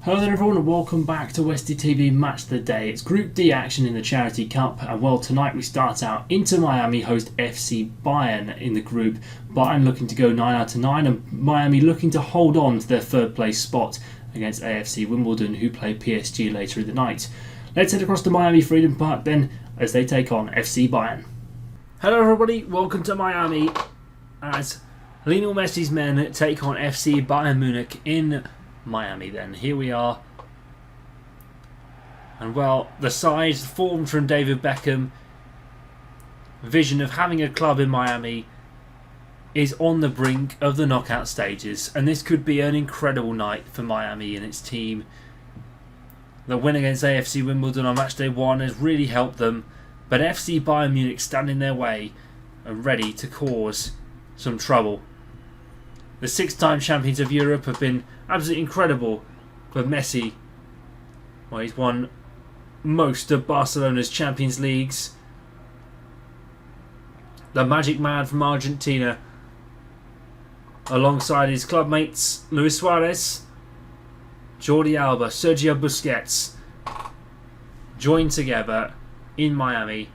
Hello there everyone and welcome back to Westie TV Match of the Day. It's Group D action in the Charity Cup, and well, tonight we start out Inter Miami host FC Bayern in the group. Bayern looking to go 9 out of 9 and Miami looking to hold on to their third place spot against AFC Wimbledon, who play PSG later in the night. Let's head across to Miami Freedom Park then as they take on FC Bayern. Hello everybody, welcome to Miami as Lionel Messi's men take on FC Bayern Munich in Miami then. Here we are. And well, the side formed from David Beckham vision of having a club in Miami is on the brink of the knockout stages, and this could be an incredible night for Miami and its team. The win against AFC Wimbledon on Matchday 1 has really helped them, but FC Bayern Munich stand in their way and ready to cause some trouble. The six-time champions of Europe have been absolutely incredible, but Messi, well, he's won most of Barcelona's Champions Leagues. The Magic Man from Argentina, alongside his club mates Luis Suarez, Jordi Alba, Sergio Busquets, joined together in Miami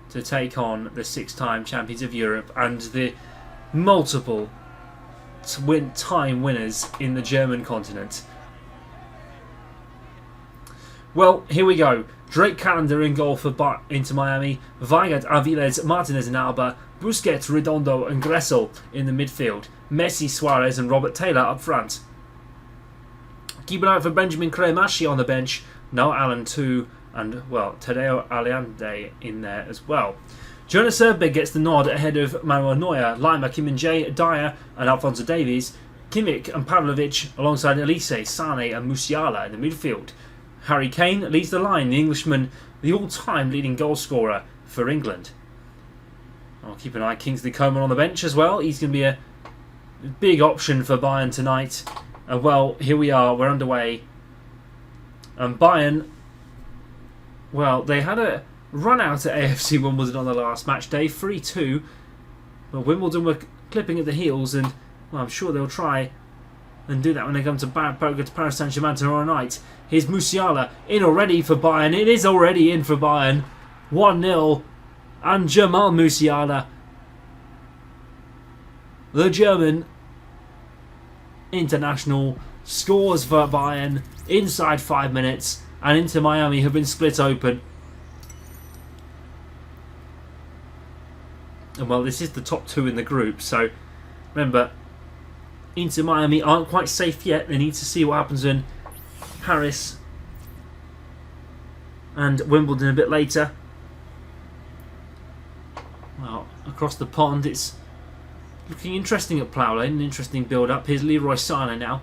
to take on the six-time champions of Europe and the multiple time winners in the German continent. Well, here we go. Drake Callender in goal for Inter Miami, Weigert, Aviles, Martinez and Alba, Busquets, Redondo and Gressel in the midfield, Messi, Suarez and Robert Taylor up front. Keep an eye out for Benjamin Cremashi on the bench, Noah Allen too, and well, Tadeo Allende in there as well. Jonas Erbe gets the nod ahead of Manuel Neuer, Lima, Kim Min-jae, Dyer and Alphonso Davies, Kimmich and Pavlovic alongside Elise, Sane and Musiala in the midfield. Harry Kane leads the line, the Englishman, the all-time leading goal scorer for England. I'll keep an eye on Kingsley Coman on the bench as well. He's going to be a big option for Bayern tonight. And well, here we are, we're underway. And Bayern, well, they had a run out at AFC Wimbledon on the last match day, 3-2. But Wimbledon were clipping at the heels, and well, I'm sure they'll try and do that when they come to Paris Saint-Germain tomorrow night. Here's Musiala in already for Bayern. It is already in for Bayern. 1-0. And Jamal Musiala, the German international, scores for Bayern inside 5 minutes. And Inter Miami have been split open. And well, this is the top two in the group. So remember, Inter Miami aren't quite safe yet. They need to see what happens in Paris and Wimbledon a bit later. Well, across the pond, it's looking interesting at Plough Lane. An interesting build-up. Here's Leroy Sané now.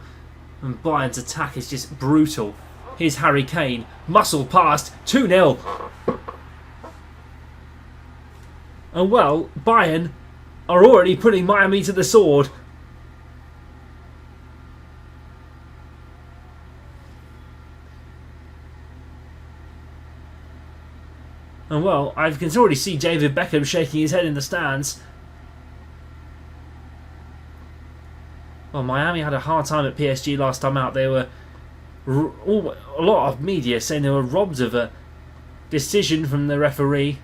And Bayern's attack is just brutal. Here's Harry Kane. Muscle past. 2-0. And well, Bayern are already putting Miami to the sword. And well, I can already see David Beckham shaking his head in the stands. Well, Miami had a hard time at PSG last time out. They were a lot of media saying they were robbed of a decision from the referee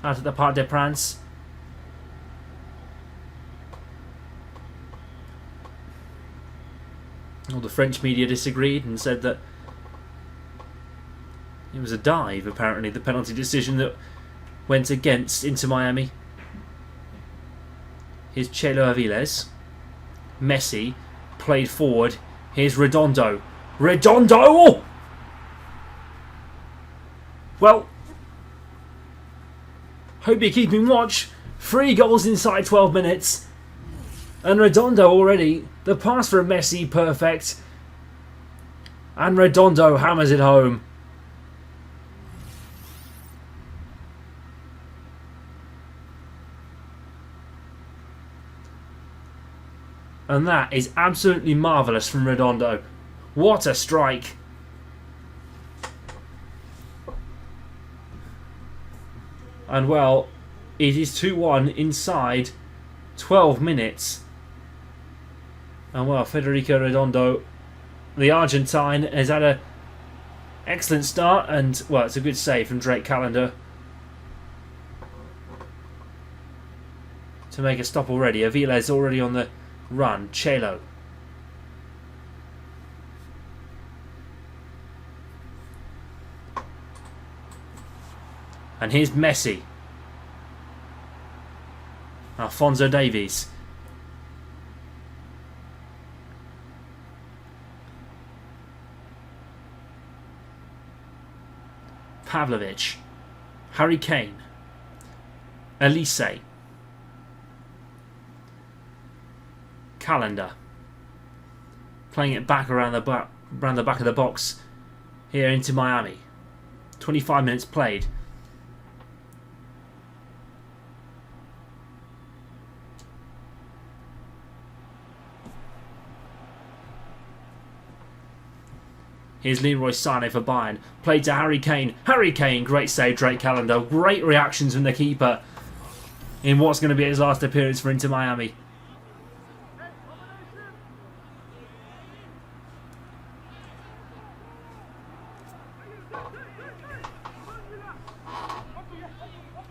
out at the Parc des Princes. All the French media disagreed and said that it was a dive, apparently, the penalty decision that went against Inter Miami. Here's Chelo Aviles. Messi played forward. Here's Redondo. Redondo! Oh! Well, hope you're keeping watch. 3 goals inside 12 minutes. And Redondo already. The pass from Messi, perfect. And Redondo hammers it home. And that is absolutely marvellous from Redondo. What a strike. And well, it is 2-1 inside 12 minutes. And well, Federico Redondo, the Argentine, has had a excellent start, and well, it's a good save from Drake Callender to make a stop already. Avila's already on the run. Chelo. And here's Messi. Alphonso Davies. Pavlovic. Harry Kane. Elise. Callender. Playing it back around the back of the box here into Miami. 25 minutes played. Here's Leroy Sané for Bayern. Played to Harry Kane. Harry Kane, great save, Drake Callender. Great reactions from the keeper in what's going to be his last appearance for Inter Miami.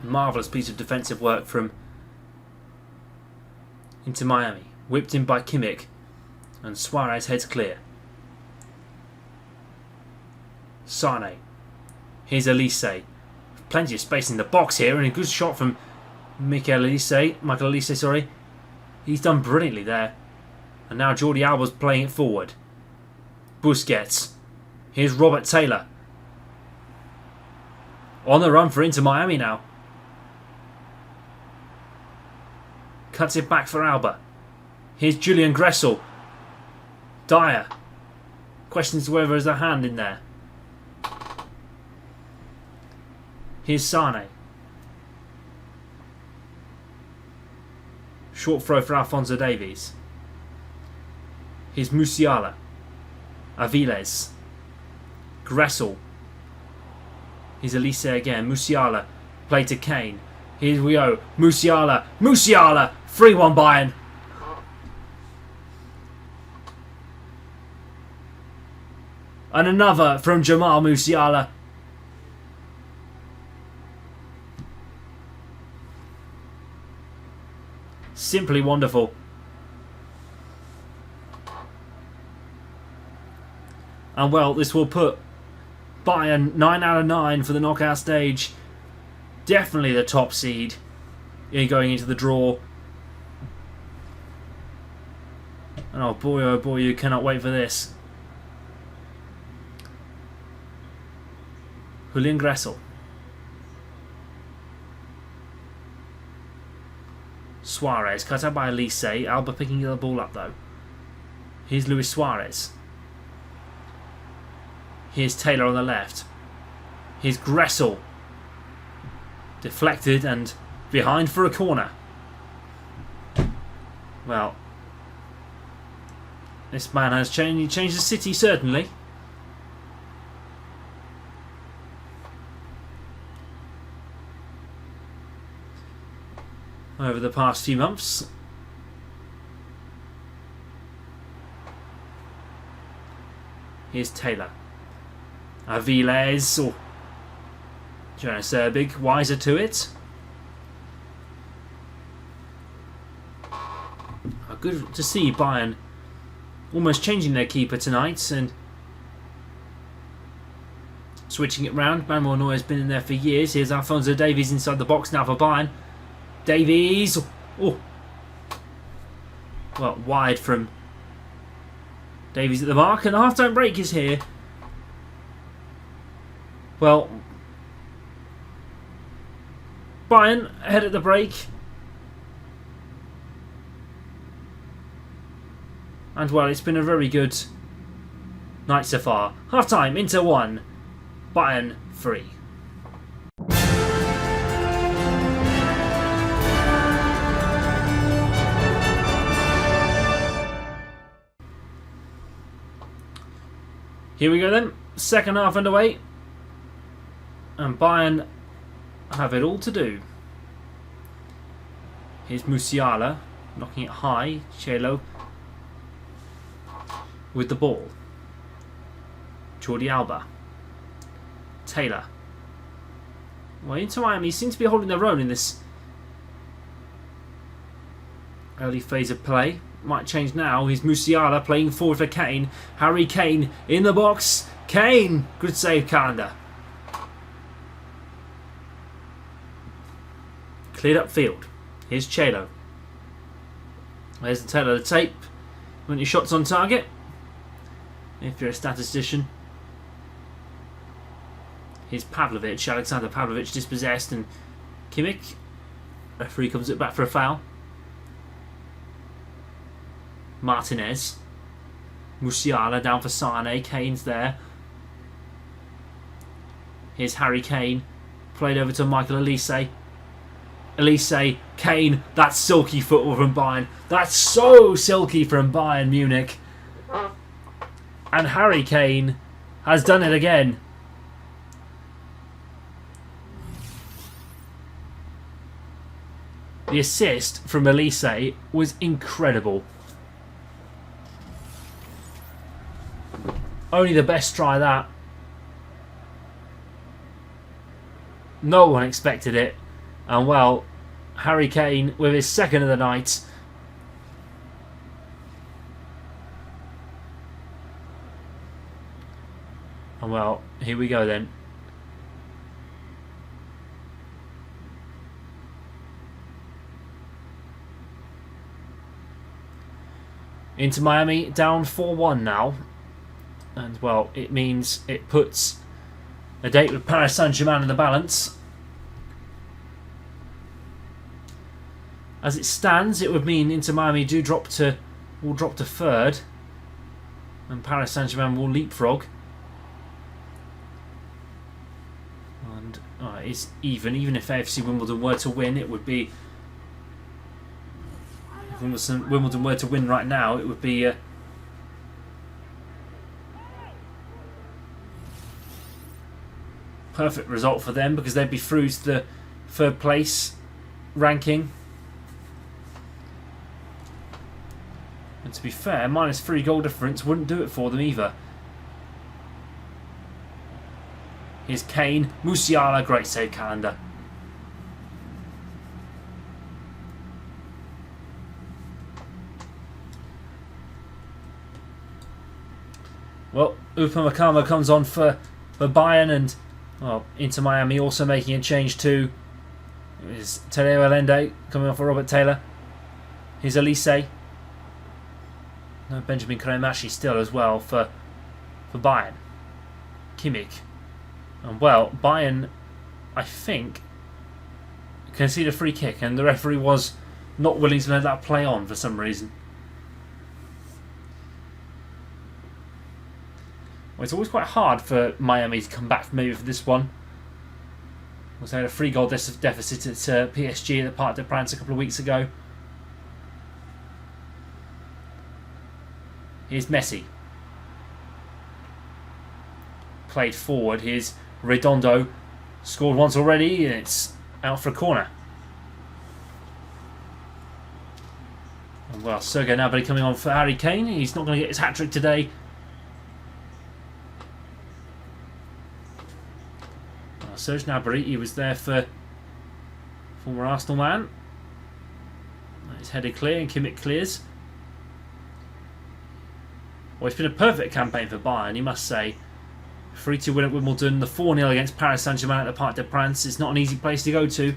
Marvellous piece of defensive work from Inter Miami. Whipped in by Kimmich. And Suarez heads clear. Sane. Here's Elise. Plenty of space in the box here, and a good shot from Michael Elise, sorry. He's done brilliantly there. And now Jordi Alba's playing it forward. Busquets. Here's Robert Taylor. On the run for Inter Miami now. Cuts it back for Alba. Here's Julian Gressel. Dyer. Questions whether there's a hand in there. Here's Sane. Short throw for Alphonso Davies. Here's Musiala. Aviles. Gressel. Here's Elise again. Musiala. Play to Kane. Here we go. Musiala. Musiala. 3-1 Bayern. And another from Jamal Musiala. Simply wonderful. And well, this will put Bayern 9 out of 9 for the knockout stage. Definitely the top seed in going into the draw. And oh boy, you cannot wait for this. Julian Gressel. Suarez, cut out by Elise. Alba picking the ball up though. Here's Luis Suarez. Here's Taylor on the left. Here's Gressel. Deflected and behind for a corner. Well, this man has changed the city certainly. Over the past few months. Here's Taylor. Aviles. Oh. Jonas Erbig, wiser to it. Good to see Bayern almost changing their keeper tonight and switching it round. Manuel Neuer's been in there for years. Here's Alphonso Davies inside the box now for Bayern. Davies. Oh. Well, wide from Davies at the mark, and the half-time break is here. Well, Bayern ahead at the break. And well, it's been a very good night so far. Half-time, Inter 1, Bayern 3. Here we go then, second half underway, and Bayern have it all to do. Here's Musiala, knocking it high. Chelo with the ball. Jordi Alba. Taylor. Well, Inter Miami seem to be holding their own in this early phase of play. Might change now. Here's Musiala playing forward for Kane. Harry Kane in the box. Kane! Good save, Calendar. Cleared up field. Here's Chelo. There's the tail of the tape. Want your shots on target? If you're a statistician. Here's Pavlovic. Alexander Pavlovic dispossessed, and Kimmich. Referee comes it back for a foul. Martinez. Musiala down for Sane. Kane's there. Here's Harry Kane. Played over to Michael Elise. Elise, Kane. That's silky football from Bayern. That's so silky from Bayern Munich. And Harry Kane has done it again. The assist from Elise was incredible. Only the best try that. No one expected it. And well, Harry Kane with his second of the night. And well, here we go then. Inter Miami down 4-1 now. And well, it means it puts a date with Paris Saint-Germain in the balance. As it stands, it would mean Inter Miami will drop to third, and Paris Saint-Germain will leapfrog. And it's even if AFC Wimbledon were to win, it would be. If Wimbledon were to win right now, it would be. Perfect result for them, because they'd be through to the third place ranking. And to be fair, -3 goal difference wouldn't do it for them either. Here's Kane. Musiala, great save, Calendar. Well, Upamecano comes on for Bayern, and well, Inter Miami also making a change too. Here's Tadeo Allende coming on for Robert Taylor. Here's Elise. No, Benjamin Kremashi still as well for Bayern. Kimmich. And well, Bayern, I think, conceded a free kick, and the referee was not willing to let that play on for some reason. Well, it's always quite hard for Miami to come back from maybe for this one. They had a 3-goal deficit at PSG at the Parc des Princes a couple of weeks ago. Here's Messi. Played forward. Here's Redondo. Scored once already, and it's out for a corner. And well, Sergio Gnabry coming on for Harry Kane. He's not going to get his hat-trick today. Serge Gnabry, he was there for former Arsenal man. It's headed clear, and Kimmich clears. Well, it's been a perfect campaign for Bayern, you must say. 3-2 win at Wimbledon, the 4-0 against Paris Saint-Germain at the Parc des Princes. It's not an easy place to go to.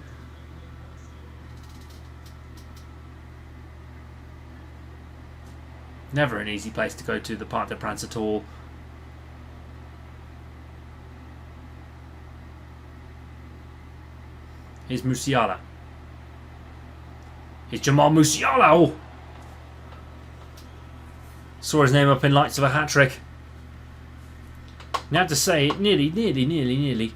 Never an easy place to go to, the Parc des Princes at all. Here's Musiala. Here's Jamal Musiala. Oh! Saw his name up in lights of a hat-trick. Now I have to say, nearly.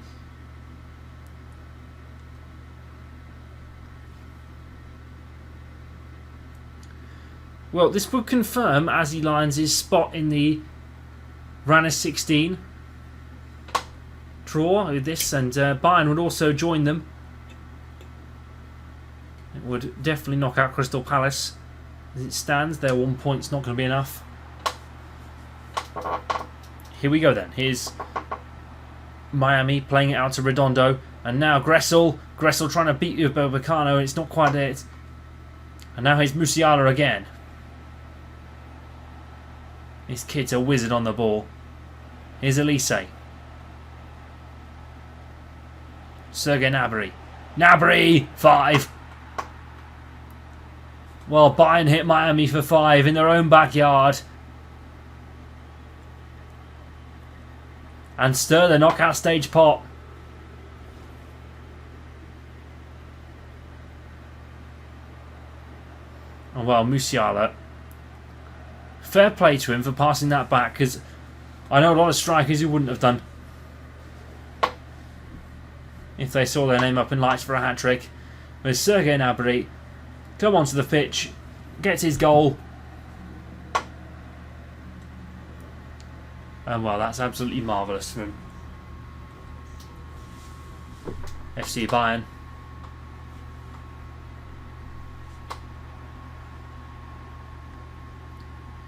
Well, this would confirm Azzy Lyons' spot in the Runner 16 draw with this, and Bayern would also join them. It would definitely knock out Crystal Palace. As it stands, their 1 point's not going to be enough. Here we go then. Here's Miami playing it out to Redondo. And now Gressel. Gressel trying to beat you with Bobacano. It's not quite it. And now here's Musiala again. This kid's a wizard on the ball. Here's Elise. Sergei Gnabry. Gnabry! 5. Well, Bayern hit Miami for 5 in their own backyard. And stir the knockout stage pot. And well, Musiala. Fair play to him for passing that back, because I know a lot of strikers who wouldn't have done if they saw their name up in lights for a hat-trick. But Sergei Gnabry come onto the pitch, gets his goal. And well, that's absolutely marvellous from him. FC Bayern.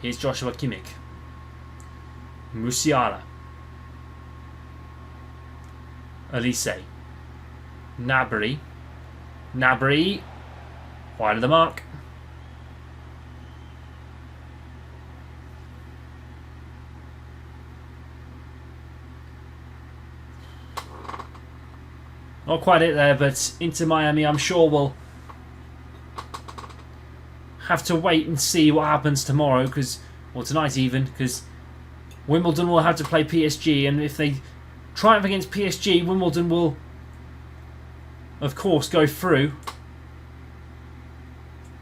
Here's Joshua Kimmich. Musiala. Elise. Gnabry. Gnabry. Wide of the mark. Not quite it there, but Inter Miami, I'm sure will have to wait and see what happens tomorrow, or tonight even, because Wimbledon will have to play PSG, and if they triumph against PSG, Wimbledon will, of course, go through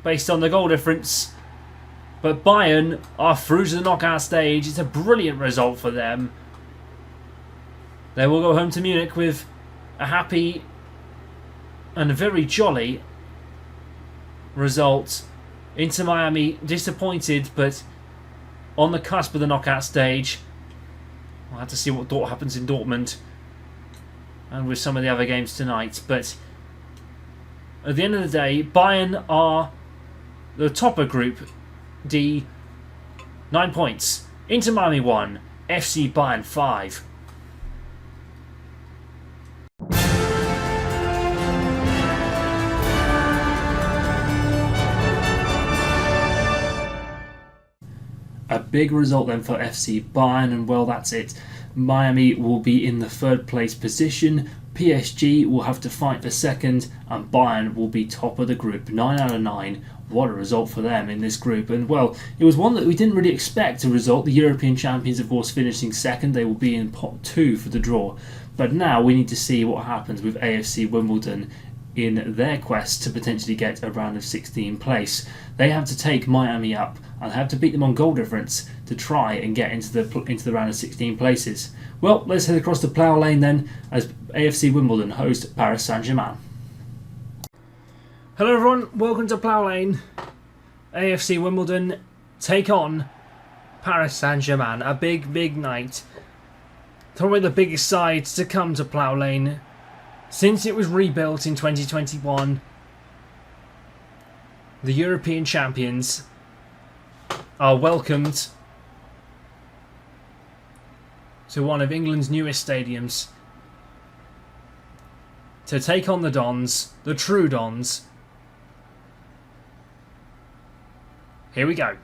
based on the goal difference. But Bayern are through to the knockout stage. It's a brilliant result for them. They will go home to Munich with a happy and a very jolly result. Inter Miami disappointed, but on the cusp of the knockout stage. We'll have to see what happens in Dortmund and with some of the other games tonight. But at the end of the day, Bayern are the top of Group D, 9 points. Inter Miami 1, FC Bayern 5. A big result then for FC Bayern, and well, that's it. Miami will be in the 3rd place position. PSG will have to fight for 2nd, and Bayern will be top of the group. 9 out of 9. What a result for them in this group. And well, it was one that we didn't really expect to result. The European champions, of course, finishing 2nd. They will be in pot 2 for the draw. But now we need to see what happens with AFC Wimbledon in their quest to potentially get a round of 16 place. They have to take Miami up and have to beat them on goal difference to try and get into the round of 16 places. Well, let's head across to Plough Lane then, as AFC Wimbledon host Paris Saint-Germain. Hello everyone, welcome to Plough Lane. AFC Wimbledon take on Paris Saint-Germain. A big night. Probably the biggest side to come to Plough Lane since it was rebuilt in 2021. The European champions are welcomed to one of England's newest stadiums to take on the Dons, the true Dons. Here we go.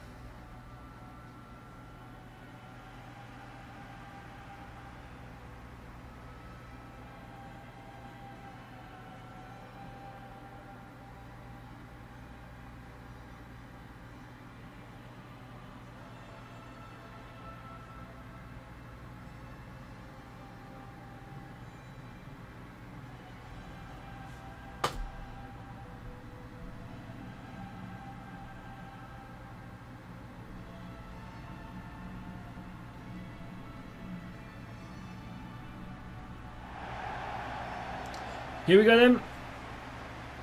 Here we go then.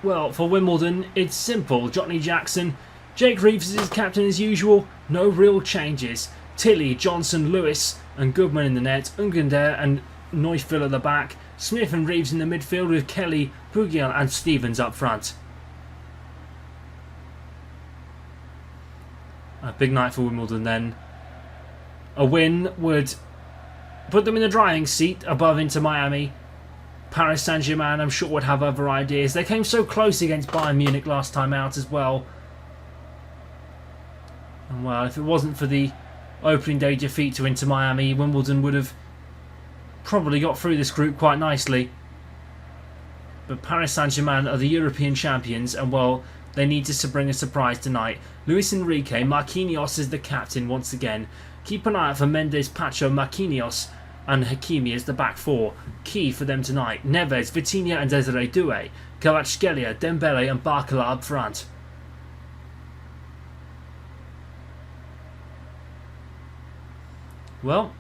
Well, for Wimbledon, it's simple. Johnny Jackson. Jake Reeves is captain as usual. No real changes. Tilly, Johnson, Lewis and Goodman in the net. Ungander and Neufville at the back. Smith and Reeves in the midfield with Kelly, Pugiel and Stevens up front. A big night for Wimbledon then. A win would put them in the driving seat above Inter Miami. Paris Saint-Germain, I'm sure, would have other ideas. They came so close against Bayern Munich last time out as well. And well, if it wasn't for the opening day defeat to Inter Miami, Wimbledon would have probably got through this group quite nicely. But Paris Saint-Germain are the European champions, and well, they need to bring a surprise tonight. Luis Enrique, Marquinhos is the captain once again. Keep an eye out for Mendes, Pacho, Marquinhos and Hakimi as the back four. Key for them tonight. Neves, Vitinha and Desiree Doué. Kvaratskhelia, Dembele and Barcola up front. Well,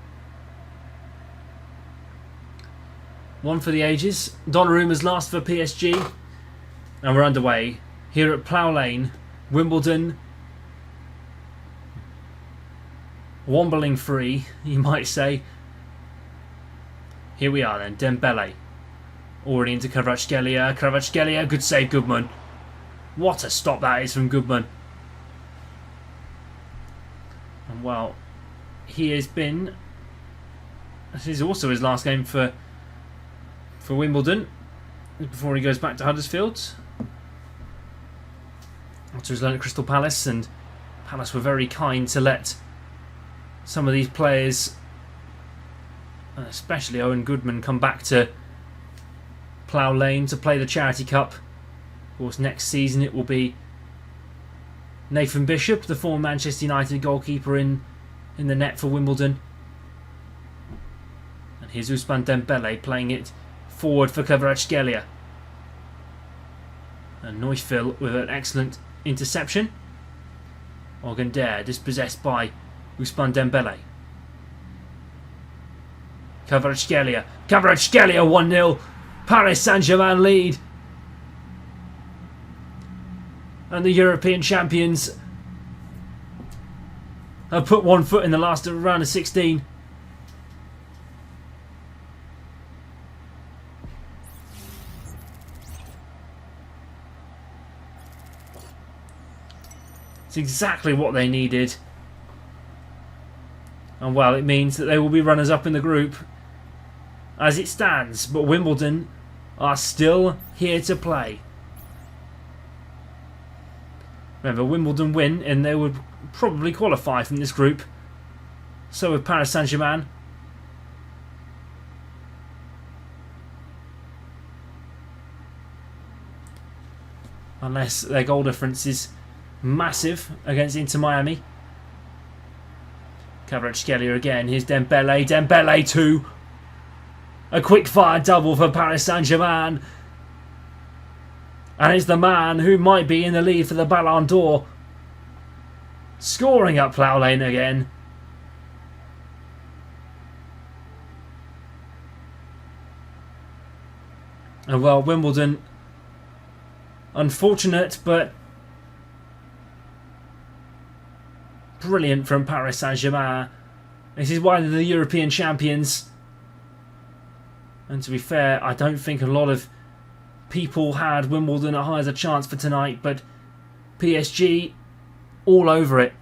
one for the ages. Donnarumma's last for PSG. And we're underway here at Plough Lane, Wimbledon. Wombling free, you might say. Here we are then, Dembele. Already into Kvaratskhelia. Kvaratskhelia, good save, Goodman. What a stop that is from Goodman. And well, he has been... This is also his last game for Wimbledon before he goes back to Huddersfield. After his loan at Crystal Palace, and Palace were very kind to let some of these players, especially Owen Goodman, come back to Plough Lane to play the Charity Cup. Of course, next season it will be Nathan Bishop, the former Manchester United goalkeeper, in the net for Wimbledon. And here's Ousmane Dembele playing it forward for Kvaratskhelia. And Neufville with an excellent interception. Organder dispossessed by Ousmane Dembele. Kvaratskhelia. Kvaratskhelia 1-0. Paris Saint-Germain lead. And the European champions have put one foot in the last round of 16. It's exactly what they needed. And well, it means that they will be runners-up in the group as it stands. But Wimbledon are still here to play. Remember, Wimbledon win and they would probably qualify from this group. So with Paris Saint-Germain. Unless their goal difference is massive against Inter Miami. Kvaratskhelia again. Here's Dembele. Dembele 2. A quick fire double for Paris Saint-Germain. And it's the man who might be in the lead for the Ballon d'Or. Scoring up Plough Lane again. And well, Wimbledon, unfortunate, but brilliant from Paris Saint-Germain. This is why they're the European champions. And to be fair, I don't think a lot of people had Wimbledon as high as a chance for tonight, but PSG all over it.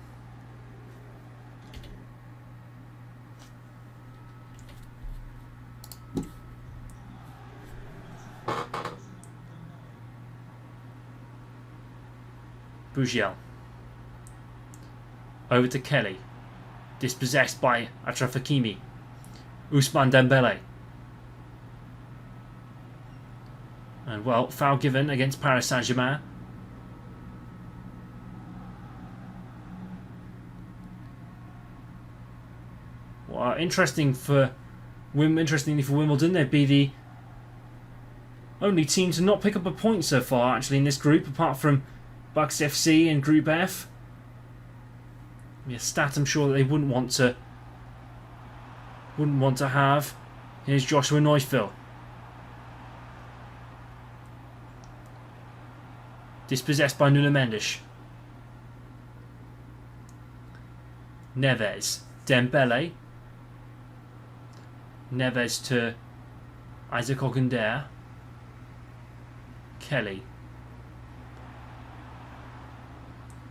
Bugiel. Over to Kelly. Dispossessed by Achraf Hakimi. Ousmane Dembele. And well, foul given against Paris Saint-Germain. Well, interestingly for Wimbledon, they'd be the only team to not pick up a point so far, actually, in this group, apart from Bucks FC in Group F. A stat I'm sure that they wouldn't want to have. Here's Joshua Neufville. Dispossessed by Nuno Mendes. Neves. Dembele. Neves to Isaac Organder. Kelly.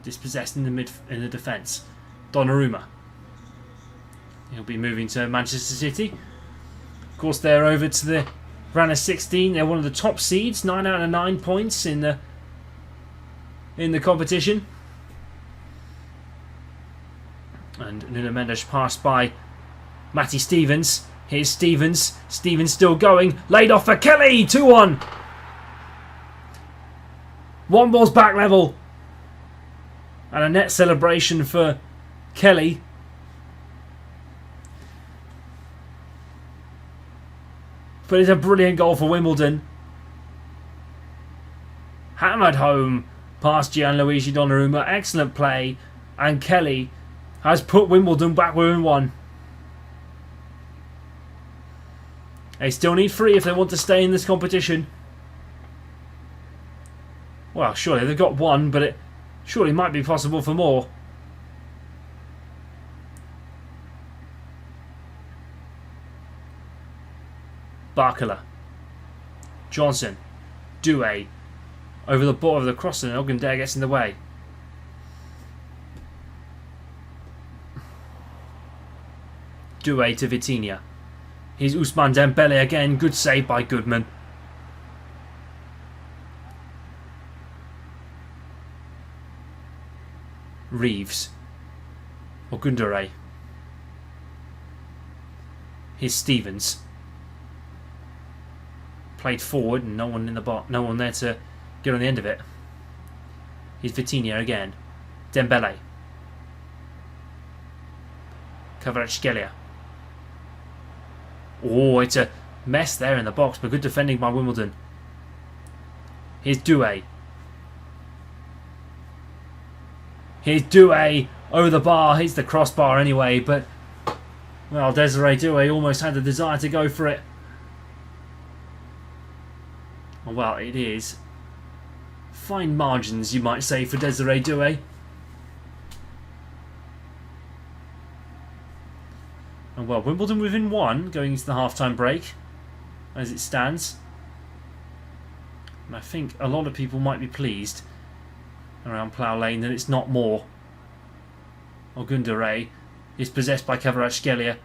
Dispossessed in the defence. Donnarumma. He'll be moving to Manchester City. Of course, they're over to the round of 16. They're one of the top seeds, 9 out of 9 points in the competition. And Nuno Mendes passed by Matty Stevens. Here's Stevens. Stevens still going. Laid off for Kelly. 2-1. One ball's back level. And a net celebration for Kelly. But it's a brilliant goal for Wimbledon. Hammered home past Gianluigi Donnarumma. Excellent play. And Kelly has put Wimbledon back within one. They still need 3 if they want to stay in this competition. Well, surely they've got 1, but it surely might be possible for more. Barkala. Johnson. Doué. Over the ball of the cross, and Ogundere gets in the way. Doué to Vitinha. Here's Ousmane Dembele again. Good save by Goodman. Reeves. Ogundere. Here's Stevens. Played forward and no one in the box, no one there to get on the end of it. Here's Vitinha again. Dembele. Kvaratskhelia. Oh, it's a mess there in the box, but good defending by Wimbledon. Here's Doué. Here's Doué over the bar. Hits the crossbar anyway, but well, Desiree Doué almost had the desire to go for it. Well, it is fine margins, you might say, for Desiree Doué. And well, Wimbledon within 1 going into the half-time break as it stands. And I think a lot of people might be pleased around Plough Lane that it's not more. Ogundere is possessed by Kvaratskhelia.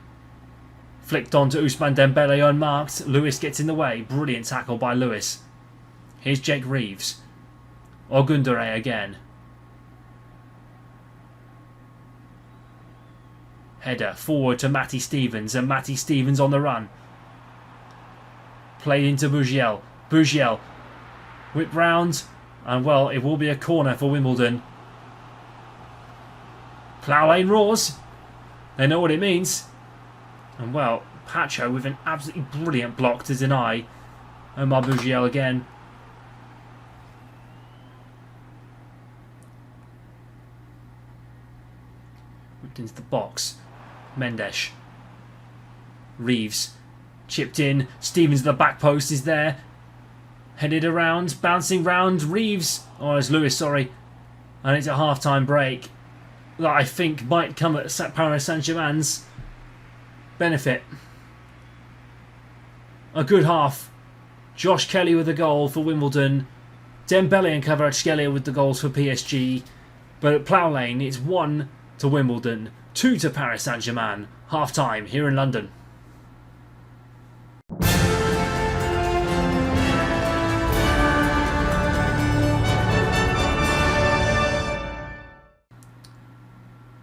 Flicked on to Ousmane Dembele unmarked. Lewis gets in the way. Brilliant tackle by Lewis. Here's Jake Reeves. Ogundere again. Header forward to Matty Stevens, and Matty Stevens on the run. Played into Bugiel. Bugiel whip round, and well, it will be a corner for Wimbledon. Plough Lane roars. They know what it means. And well, Pacho with an absolutely brilliant block to deny. Omar Bugiel again. Whipped into the box. Mendes. Reeves. Chipped in. Stevens at the back post is there. Headed around. Bouncing round. Reeves. Oh, it's Lewis, sorry. And it's a half-time break that I think might come at Paris Saint-Germain's benefit. A good half. Josh Kelly with the goal for Wimbledon. Dembele and Kvaratskhelia with the goals for PSG. But at Plough Lane, it's 1 to Wimbledon, 2 to Paris Saint-Germain. Half-time here in London.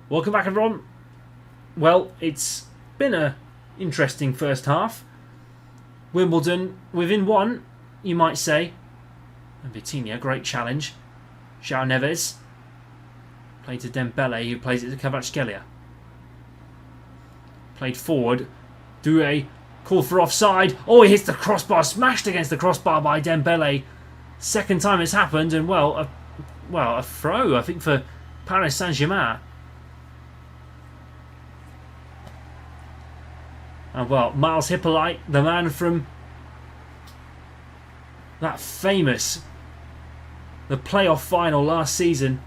Welcome back, everyone. Well, it's been an interesting first half. Wimbledon within 1, you might say. And Vitinha, great challenge. João Neves. Played to Dembele, who plays it to Kvaratskhelia. Played forward. Doué called for offside. Oh, he hits the crossbar, smashed against the crossbar by Dembele. Second time it's happened, and well, a throw, I think, for Paris Saint-Germain. And well, Miles Hippolyte, the man from that famous, the playoff final last season,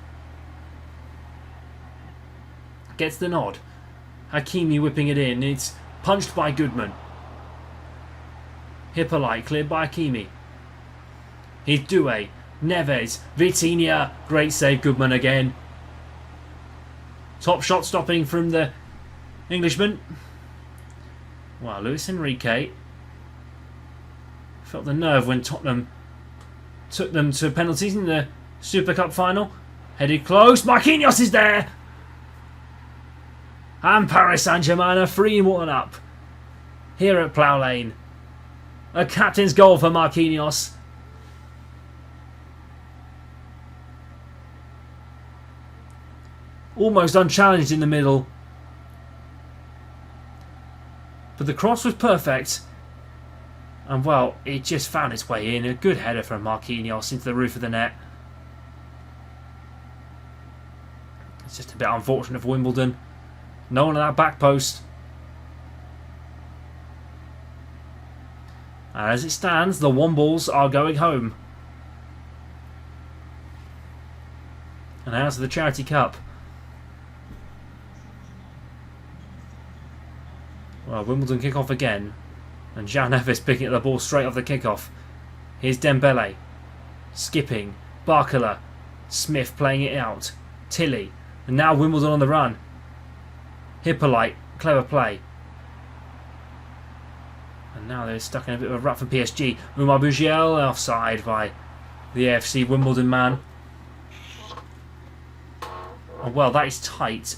gets the nod. Hakimi whipping it in. It's punched by Goodman. Hippolyte cleared by Hakimi. Here's Doué. Neves. Vitinha. Great save, Goodman again. Top shot stopping from the Englishman. Wow, Luis Enrique felt the nerve when Tottenham took them to penalties in the Super Cup final. Headed close. Marquinhos is there. And Paris Saint-Germain are 3-1 up here at Plough Lane. A captain's goal for Marquinhos. Almost unchallenged in the middle. But the cross was perfect. And well, it just found its way in. A good header from Marquinhos into the roof of the net. It's just a bit unfortunate for Wimbledon. No one at that back post. And as it stands, the Wombles are going home. And out of the Charity Cup. Well, Wimbledon kick off again. And Jean Neves picking up the ball straight off the kickoff. Here's Dembele. Skipping. Barcola. Smith playing it out. Tilly. And now Wimbledon on the run. Hippolyte. Clever play. And now they're stuck in a bit of a rut for PSG. Umar Bugiel offside by the AFC Wimbledon man. Oh, well, that is tight.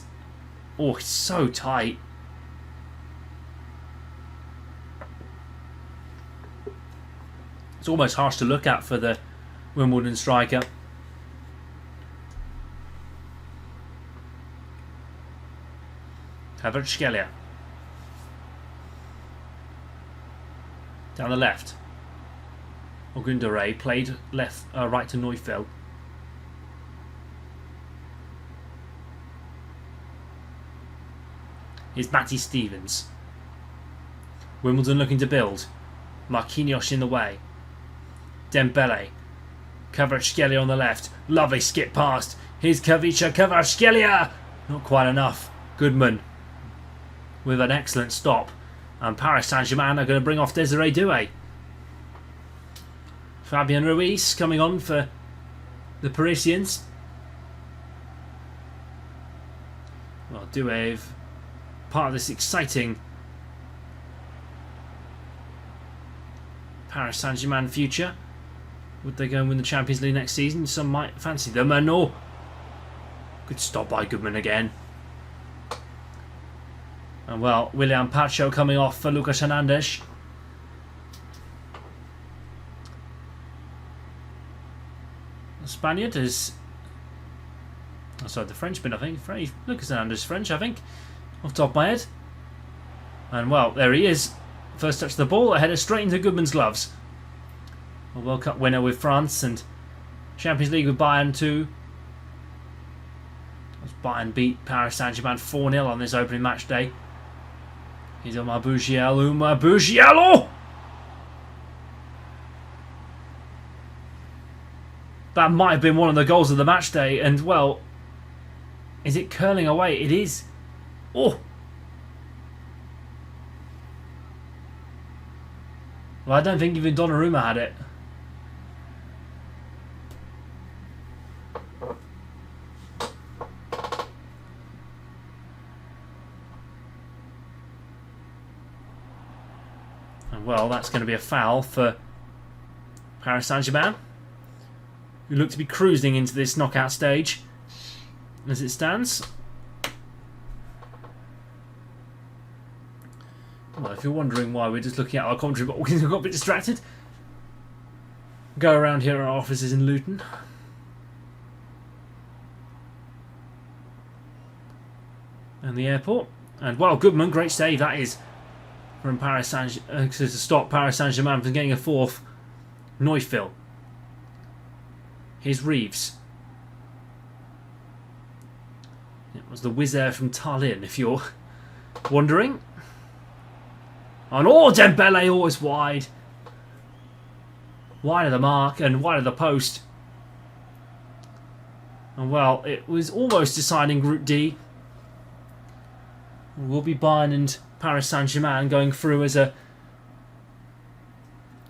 Oh, it's so tight. It's almost harsh to look at for the Wimbledon striker. Kvaratskhelia. Down the left. Ogundere played right to Neufeld. Here's Matty Stevens. Wimbledon looking to build. Marquinhos in the way. Dembele. Kvaratskhelia on the left. Lovely skip past. Here's Kavicha Kvaratskhelia. Not quite enough. Goodman with an excellent stop. And Paris Saint-Germain are going to bring off Desiree Doué. Fabian Ruiz coming on for the Parisians. Well, Doué, part of this exciting Paris Saint-Germain future. Would they go and win the Champions League next season? Some might fancy them. And no. Good stop by Goodman again. And well, William Pacho coming off for Lucas Hernandez. The Spaniard is... Oh, sorry, the Frenchman, I think. Lucas Hernandez French, I think. Off the top of my head. And well, there he is. First touch of the ball, a header straight into Goodman's gloves. A World Cup winner with France and Champions League with Bayern too. As Bayern beat Paris Saint-Germain 4-0 on this opening match day. Here's Umar Bugiel. Umar Bugiel! Oh! That might have been one of the goals of the match day. And well, is it curling away? It is. Oh! Well, I don't think even Donnarumma had it. And well, that's going to be a foul for Paris Saint-Germain, who look to be cruising into this knockout stage as it stands. Well, if you're wondering why we're just looking at our commentary, but we got a bit distracted. Go around here at our offices in Luton. And the airport. And wow, Goodman, great save that is from Paris Saint-Germain to stop Paris Saint-Germain from getting a fourth. Neufeld. Here's Reeves. It was the whiz air from Tallinn, if you're wondering. And oh, Dembele always wide. Wide of the mark and wide of the post. And well, it was almost deciding Group D. We'll be Bayern and Paris Saint-Germain going through as a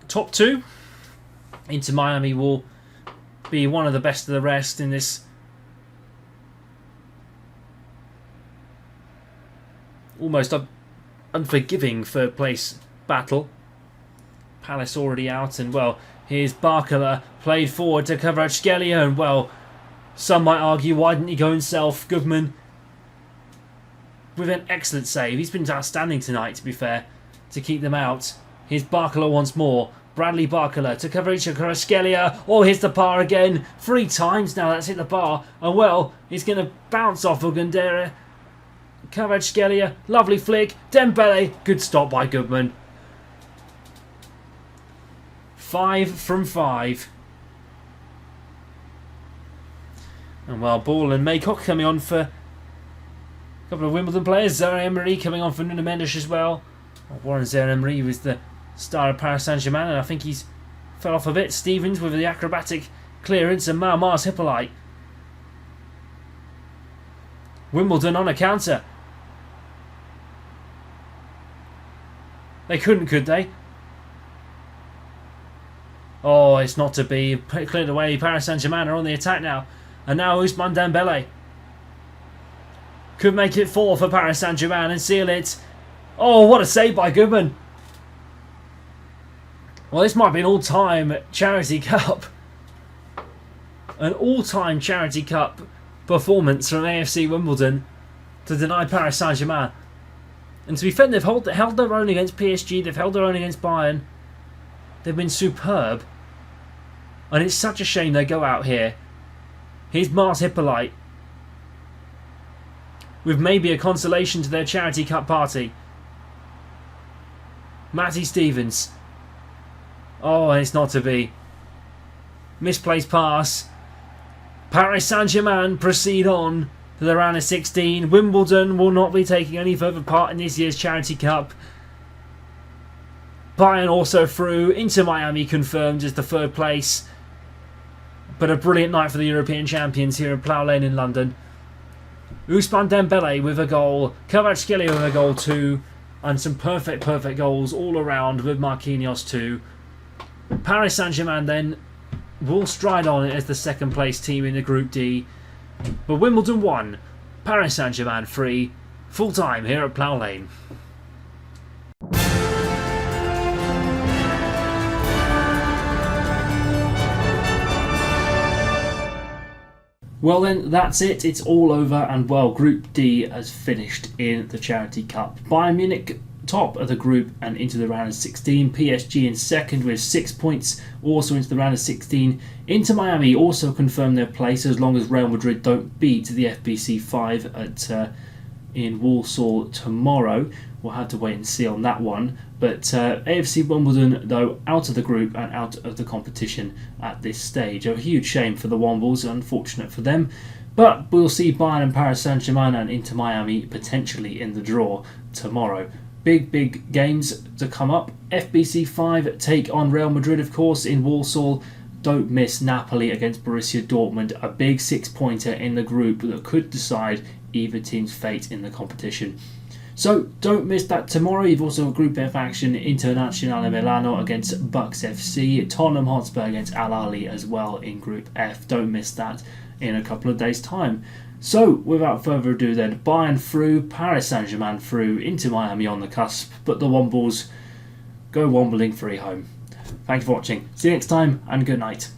top two. Inter Miami will be one of the best of the rest in this almost unforgiving third place battle. Palace already out, and well, here's Barkala played forward to Kvaratskhelia, and well, some might argue, why didn't he go himself? Goodman with an excellent save. He's been outstanding tonight, to be fair, to keep them out. Here's Barkala once more. Bradley Barkala to Kvaratskhelia. Oh, here's the bar again. 3 times now that's hit the bar. And well, he's going to bounce off Ugandera. Kvaratskhelia, lovely flick. Dembele, good stop by Goodman. 5 from 5. And well, Ball and Maycock coming on for a couple of Wimbledon players. Zaire-Emery coming on for Nuno Mendes as well. Warren Zaire-Emery was the star of Paris Saint-Germain, and I think he's fell off a bit. Stevens with the acrobatic clearance, and Mars Hippolyte. Wimbledon on a counter. They couldn't, could they? Oh, it's not to be. Cleared away. Paris Saint-Germain are on the attack now. And now Ousmane Dembele could make it 4 for Paris Saint-Germain and seal it. Oh, what a save by Goodman. Well, this might be an all-time Charity Cup. An all-time Charity Cup performance from AFC Wimbledon to deny Paris Saint-Germain. And to be fair, they've held their own against PSG. They've held their own against Bayern. They've been superb. And it's such a shame they go out here. Here's Mars Hippolyte with maybe a consolation to their Charity Cup party. Matty Stevens. Oh, and it's not to be. Misplaced pass. Paris Saint-Germain proceed on to the round of 16. Wimbledon will not be taking any further part in this year's Charity Cup. Bayern also through. Inter Miami confirmed as the 3rd place. But a brilliant night for the European champions here at Plough Lane in London. Ousmane Dembele with a goal. Kvaratskhelia with a goal too. And some perfect goals all around with Marquinhos too. Paris Saint-Germain then will stride on as the 2nd place team in the Group D. But Wimbledon 1, Paris Saint-Germain 3, full time here at Plough Lane. Well then, that's it. It's all over, and well, Group D has finished in the Charity Cup. Bayern Munich top of the group and into the round of 16. PSG in 2nd with 6 points, also into the round of 16. Inter Miami also confirmed their place as long as Real Madrid don't beat the FBC5 in Walsall tomorrow. We'll have to wait and see on that one. But AFC Wimbledon, though, out of the group and out of the competition at this stage. A huge shame for the Wombles, unfortunate for them. But we'll see Bayern and Paris Saint-Germain and Inter Miami potentially in the draw tomorrow. Big games to come up. FBC5 take on Real Madrid, of course, in Walsall. Don't miss Napoli against Borussia Dortmund. A big 6-pointer in the group that could decide either team's fate in the competition. So don't miss that tomorrow. You've also got Group F action. Internazionale Milano against Bucks FC. Tottenham Hotspur against Al Ahly as well in Group F. Don't miss that in a couple of days' time. So, without further ado then, Bayern through, Paris Saint-Germain through, Inter Miami on the cusp, but the Wombles go wombling free home. Thanks for watching. See you next time, and good night.